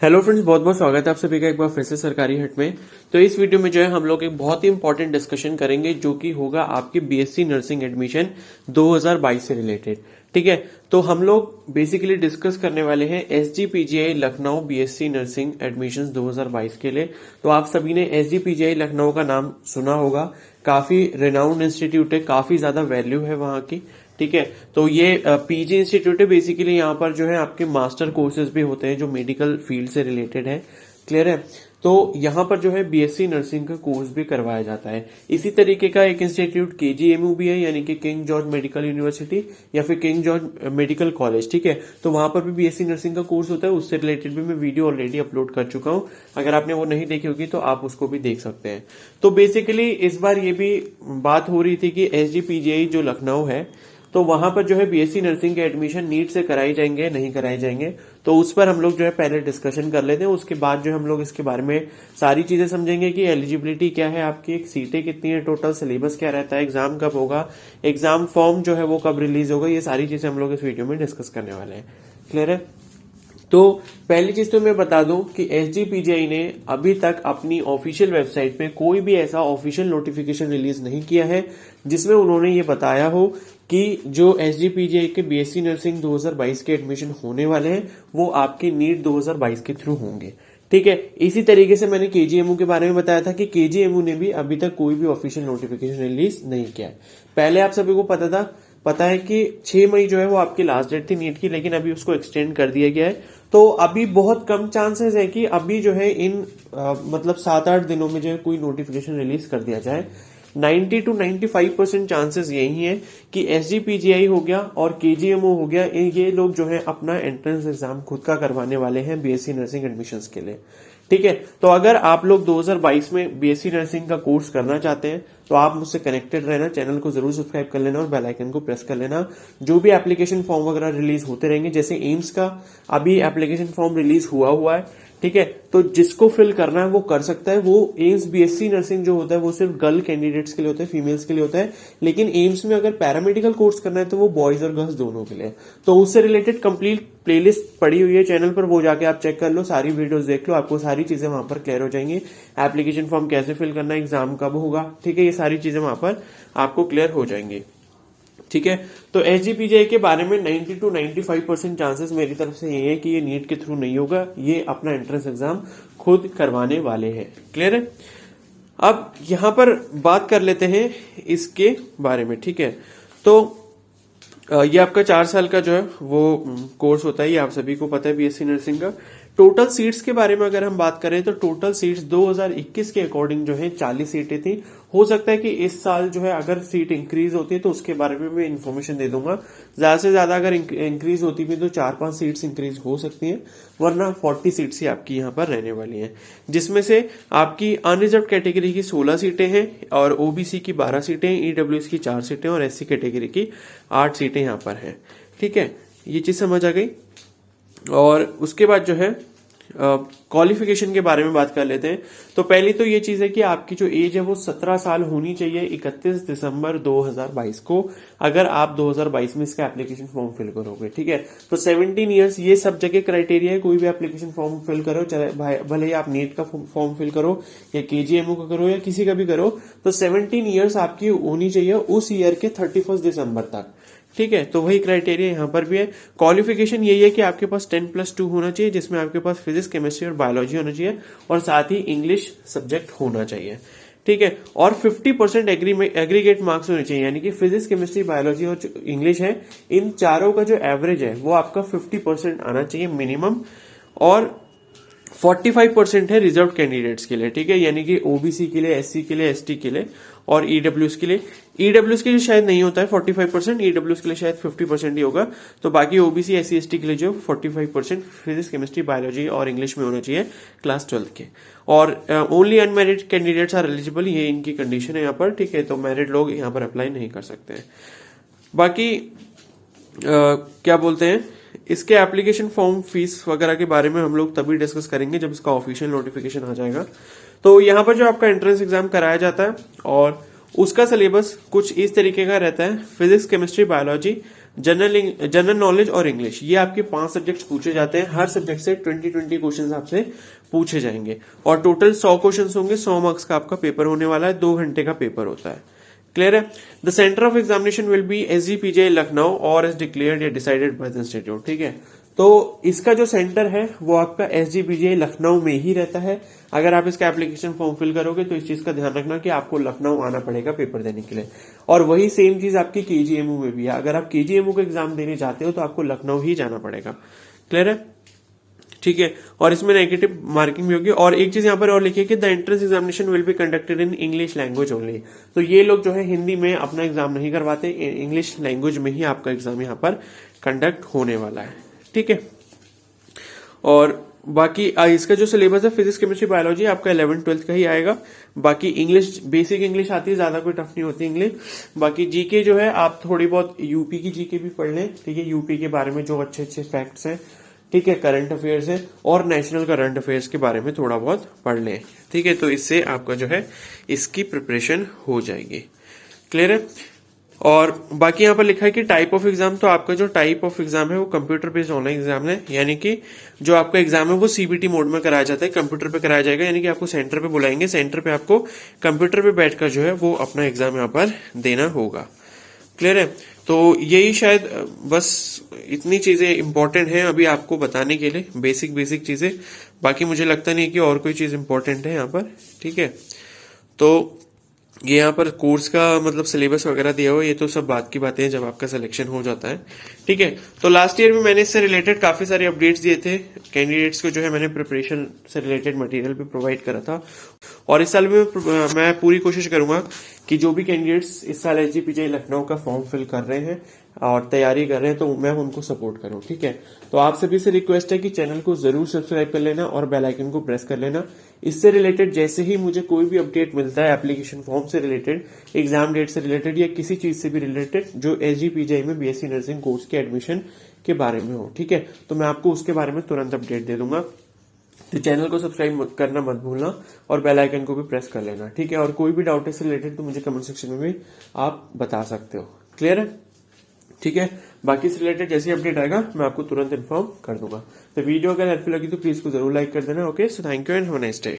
Hello friends, बहुत बहुत स्वागत है आप सभी का एक बार फिर से सरकारी हट में। तो इस वीडियो में जो है हम लोग एक बहुत ही इंपॉर्टेंट डिस्कशन करेंगे जो कि होगा आपके बीएससी नर्सिंग एडमिशन 2022 से रिलेटेड। ठीक है, तो हम लोग बेसिकली डिस्कस करने वाले हैं SGPGI Lucknow BSc nursing admissions 2022 के लिए। तो आप सभी ने एसजीपीजीआई लखनऊ का नाम सुना होगा, काफी रिनाउंड इंस्टीट्यूट है, काफी ज्यादा वैल्यू है वहां की। ठीक है, तो ये पीजी इंस्टीट्यूट है। बेसिकली यहाँ पर जो है आपके मास्टर कोर्सेज भी होते हैं जो मेडिकल फील्ड से रिलेटेड है। क्लियर है, तो यहाँ पर जो है बीएससी नर्सिंग का कोर्स भी करवाया जाता है। इसी तरीके का एक इंस्टीट्यूट केजीएमयू भी है, यानी कि किंग जॉर्ज मेडिकल यूनिवर्सिटी या फिर किंग जॉर्ज मेडिकल कॉलेज। ठीक है, तो वहां पर भी बीएससी नर्सिंग का कोर्स होता है। उससे रिलेटेड भी मैं वीडियो ऑलरेडी अपलोड कर चुका हूँ, अगर आपने वो नहीं देखी होगी तो आप उसको भी देख सकते हैं। तो बेसिकली इस बार ये भी बात हो रही थी कि एसजीपीजीआई जो लखनऊ है, तो वहां पर जो है बीएससी नर्सिंग के एडमिशन नीट से कराई जाएंगे नहीं कराई जाएंगे, तो उस पर हम लोग जो है पहले डिस्कशन कर लेते हैं। उसके बाद जो है हम लोग इसके बारे में सारी चीजें समझेंगे कि एलिजिबिलिटी क्या है आपकी, सीटें कितनी है, टोटल सिलेबस क्या रहता है, एग्जाम कब होगा, एग्जाम फॉर्म जो है वो कब रिलीज होगा, ये सारी चीजें हम लोग इस वीडियो में डिस्कस करने वाले हैं। क्लियर है, तो पहली चीज तो मैं बता दूं कि एसजीपीजीआई ने अभी तक अपनी ऑफिशियल वेबसाइट पे कोई भी ऐसा ऑफिशियल नोटिफिकेशन रिलीज नहीं किया है जिसमें उन्होंने ये बताया हो कि जो एसजीपीजीआई के बीएससी नर्सिंग 2022 के एडमिशन होने वाले हैं वो आपके नीट 2022 के थ्रू होंगे। ठीक है, इसी तरीके से मैंने केजीएमयू के बारे में बताया था कि केजीएमयू ने भी अभी तक कोई भी ऑफिशियल नोटिफिकेशन रिलीज नहीं किया है। पहले आप सभी को पता है कि 6 मई जो है वो आपकी लास्ट डेट थी नीट की, लेकिन अभी उसको एक्सटेंड कर दिया गया है। तो अभी बहुत कम चांसेस है कि अभी जो है इन मतलब 7-8 दिनों में जो है कोई नोटिफिकेशन रिलीज कर दिया जाए। 90 to 95% चांसेस यही है कि एसजीपीजीआई हो गया और केजीएमओ हो गया, ये लोग जो है अपना एंट्रेंस एग्जाम खुद का करवाने वाले हैं बीएससी नर्सिंग एडमिशंस के लिए। ठीक है, तो अगर आप लोग 2022 में बीएससी नर्सिंग का कोर्स करना चाहते हैं तो आप मुझसे कनेक्टेड रहना, चैनल को जरूर सब्सक्राइब कर लेना और बेल आइकन को प्रेस कर लेना। जो भी एप्लीकेशन फॉर्म वगैरह रिलीज होते रहेंगे, जैसे एम्स का अभी एप्लीकेशन फॉर्म रिलीज हुआ है। ठीक है, तो जिसको फिल करना है वो कर सकता है। वो एम्स बीएससी नर्सिंग जो होता है वो सिर्फ गर्ल कैंडिडेट्स के लिए होता है, फीमेल्स के लिए होता है। लेकिन एम्स में अगर पैरामेडिकल कोर्स करना है तो वो बॉयज और गर्ल्स दोनों के लिए। तो उससे रिलेटेड कंप्लीट प्लेलिस्ट पड़ी हुई है चैनल पर, वो जाके आप चेक कर लो, सारी वीडियोस देख लो, आपको सारी चीजें वहां पर क्लियर हो जाएंगी। एप्लीकेशन फॉर्म कैसे फिल करना है, एग्जाम कब होगा, ठीक है, ये सारी चीजें वहां पर आपको क्लियर हो जाएंगी। ठीक है, तो एसजीपीजीआई के बारे में 90 to 95% चांसेस मेरी तरफ से ये है कि ये नीट के थ्रू नहीं होगा, ये अपना एंट्रेंस एग्जाम खुद करवाने वाले हैं। क्लियर है, अब यहां पर बात कर लेते हैं इसके बारे में। ठीक है, तो ये आपका 4 साल का जो है वो कोर्स होता है, ये आप सभी को पता है बीएससी नर्सिंग का। टोटल सीट्स के बारे में अगर हम बात करें तो टोटल सीट्स 2021 के अकॉर्डिंग जो है 40 सीटें थी। हो सकता है कि इस साल जो है अगर सीट इंक्रीज होती है तो उसके बारे में मैं इन्फॉर्मेशन दे दूंगा। ज्यादा से ज्यादा अगर इंक्रीज होती भी तो 4-5 सीट्स इंक्रीज हो सकती हैं, वरना 40 सीट्स ही आपकी यहाँ पर रहने वाली हैं, जिसमें से आपकी अनरिजर्व कैटेगरी की 16 सीटें हैं और ओबीसी की 12 सीटें, ईडब्ल्यूएस की 4 सीटें और एससी कैटेगरी की 8 सीटें यहाँ पर हैं। ठीक है, ये चीज समझ आ गई। और उसके बाद जो है क्वालिफिकेशन के बारे में बात कर लेते हैं। तो पहली तो ये चीज है कि आपकी जो एज है वो 17 साल होनी चाहिए 31 दिसंबर 2022 को, अगर आप 2022 में इसका एप्लीकेशन फॉर्म फिल करोगे। ठीक है, तो 17 ईयर्स ये सब जगह क्राइटेरिया है, कोई भी एप्लीकेशन फॉर्म फिल करो, चाहे भले ही आप नीट का फॉर्म फिल करो या केजीएमओ का करो या किसी का भी करो, तो 17 ईयर्स आपकी होनी चाहिए उस ईयर के 31 दिसंबर तक। ठीक है, तो वही क्राइटेरिया यहाँ पर भी है। क्वालिफिकेशन यही है कि आपके पास 10+2 होना चाहिए, जिसमें आपके पास फिजिक्स, केमिस्ट्री और बायोलॉजी होना चाहिए और साथ ही इंग्लिश सब्जेक्ट होना चाहिए। ठीक है, और 50% एग्रीगेट मार्क्स होने चाहिए, यानी कि फिजिक्स, केमिस्ट्री, बायोलॉजी और इंग्लिश है, इन चारों का जो एवरेज है वो आपका 50% आना चाहिए मिनिमम। और 45% है रिजर्व कैंडिडेट्स के लिए। ठीक है, यानी कि ओबीसी के लिए, एससी के लिए, एसटी के लिए और ईडब्ल्यूएस के लिए। ईडब्ल्यूएस के लिए शायद नहीं होता है 45%, ईडब्ल्यूएस के लिए शायद 50% ही होगा। तो बाकी ओबीसी, एससी, एसटी के लिए जो 45% फिजिक्स, केमिस्ट्री, बायोलॉजी और इंग्लिश में होना चाहिए क्लास 12 के। और only unmarried candidates are eligible, ये इनकी कंडीशन है यहाँ पर। ठीक है, तो मैरिड लोग यहाँ पर अप्लाई नहीं कर सकते हैं। बाकी क्या बोलते हैं, इसके एप्लीकेशन फॉर्म, फीस वगैरह के बारे में हम लोग तभी डिस्कस करेंगे जब इसका ऑफिशियल नोटिफिकेशन आ जाएगा। तो यहाँ पर जो आपका एंट्रेंस एग्जाम कराया जाता है और उसका सिलेबस कुछ इस तरीके का रहता है। Physics, chemistry, biology general knowledge और इंग्लिश, ये आपके 5 सब्जेक्ट्स पूछे जाते हैं। हर सब्जेक्ट से 20 क्वेश्चन आपसे पूछे जाएंगे और टोटल 100 क्वेश्चन होंगे। 100 मार्क्स का आपका पेपर होने वाला है। 2 घंटे का पेपर होता है। क्लियर है। The centre of examination will be SGPJ Lucknow और एज डिक्लेयर्ड या डिसाइडेड बाय द इंस्टीट्यूट। ठीक है, तो इसका जो सेंटर है वो आपका SGPJ लखनऊ में ही रहता है। अगर आप इसका एप्लीकेशन फॉर्म फिल करोगे तो इस चीज का ध्यान रखना कि आपको लखनऊ आना पड़ेगा पेपर देने के लिए। और वही सेम चीज आपकी KGMU में भी है। अगर आप KGMU का एग्जाम देने जाते हो तो आपको लखनऊ ही जाना पड़ेगा। क्लियर है। ठीक है, और इसमें नेगेटिव मार्किंग भी होगी। और एक चीज यहाँ पर और लिखिए कि the entrance examination will be conducted in English language only. तो ये लोग जो है हिंदी में अपना एग्जाम नहीं करवाते, इंग्लिश लैंग्वेज में ही आपका एग्जाम यहाँ पर कंडक्ट होने वाला है। ठीक है, और बाकी इसका जो सिलेबस है फिजिक्स केमिस्ट्री बायोलॉजी आपका 11th 12th का ही आएगा। बाकी इंग्लिश, बेसिक इंग्लिश आती है, ज्यादा कोई टफ नहीं होती इंग्लिश। बाकी जीके जो है आप थोड़ी बहुत यूपी की जीके भी पढ़ लें। ठीक है, यूपी के बारे में जो अच्छे अच्छे फैक्ट्स हैं, ठीक है, करंट अफेयर्स है और नेशनल करंट अफेयर्स के बारे में थोड़ा बहुत पढ़ लें। ठीक है, तो इससे आपका जो है इसकी प्रिपरेशन हो जाएगी। क्लियर है। और बाकी यहाँ पर लिखा है कि टाइप ऑफ एग्जाम, तो आपका जो टाइप ऑफ एग्जाम है वो कंप्यूटर बेस्ड ऑनलाइन एग्जाम है। यानी कि जो आपका एग्जाम है वो CBT मोड में कराया जाता है, कंप्यूटर पे कराया जाएगा। यानी कि आपको सेंटर पे बुलाएंगे, सेंटर पे आपको कंप्यूटर पे बैठकर जो है वो अपना एग्जाम यहाँ पर देना होगा। क्लियर है। तो यही शायद बस इतनी चीजें इंपॉर्टेंट हैं अभी आपको बताने के लिए, बेसिक चीजें। बाकी मुझे लगता नहीं कि और कोई चीज इंपॉर्टेंट है यहाँ पर। ठीक है, तो ये यहाँ पर कोर्स का मतलब सिलेबस वगैरह दिया हुआ, ये तो सब बात की बातें हैं जब आपका सिलेक्शन हो जाता है। ठीक है, तो लास्ट ईयर में मैंने इससे रिलेटेड काफी सारे अपडेट्स दिए थे कैंडिडेट्स को, जो है मैंने प्रिपरेशन से रिलेटेड मटेरियल भी प्रोवाइड करा था। और इस साल भी मैं पूरी कोशिश करूंगा कि जो भी कैंडिडेट्स इस साल SGPJ लखनऊ का फॉर्म फिल कर रहे हैं और तैयारी कर रहे हैं तो मैं उनको सपोर्ट करूं। ठीक है, तो आप सभी से रिक्वेस्ट है कि चैनल को जरूर सब्सक्राइब कर लेना और बेल आइकन को प्रेस कर लेना। इससे रिलेटेड जैसे ही मुझे कोई भी अपडेट मिलता है एप्लीकेशन फॉर्म से रिलेटेड, एग्जाम डेट से रिलेटेड या किसी चीज से भी रिलेटेड जो SGPJ में BSc नर्सिंग कोर्स के एडमिशन के बारे में हो, ठीक है, तो मैं आपको उसके बारे में तुरंत अपडेट दे दूंगा। तो चैनल को सब्सक्राइब करना मत भूलना और बेल आइकन को भी प्रेस कर लेना। ठीक है, और कोई भी डाउट इससे रिलेटेड तो मुझे कमेंट सेक्शन में भी आप बता सकते हो। क्लियर है। ठीक है, बाकी से रिलेटेड जैसे अपडेट आएगा मैं आपको तुरंत इन्फॉर्म कर दूंगा। तो वीडियो अगर हेल्पफुल लगी तो प्लीज को जरूर लाइक कर देना। Okay, so thank you and have a nice day.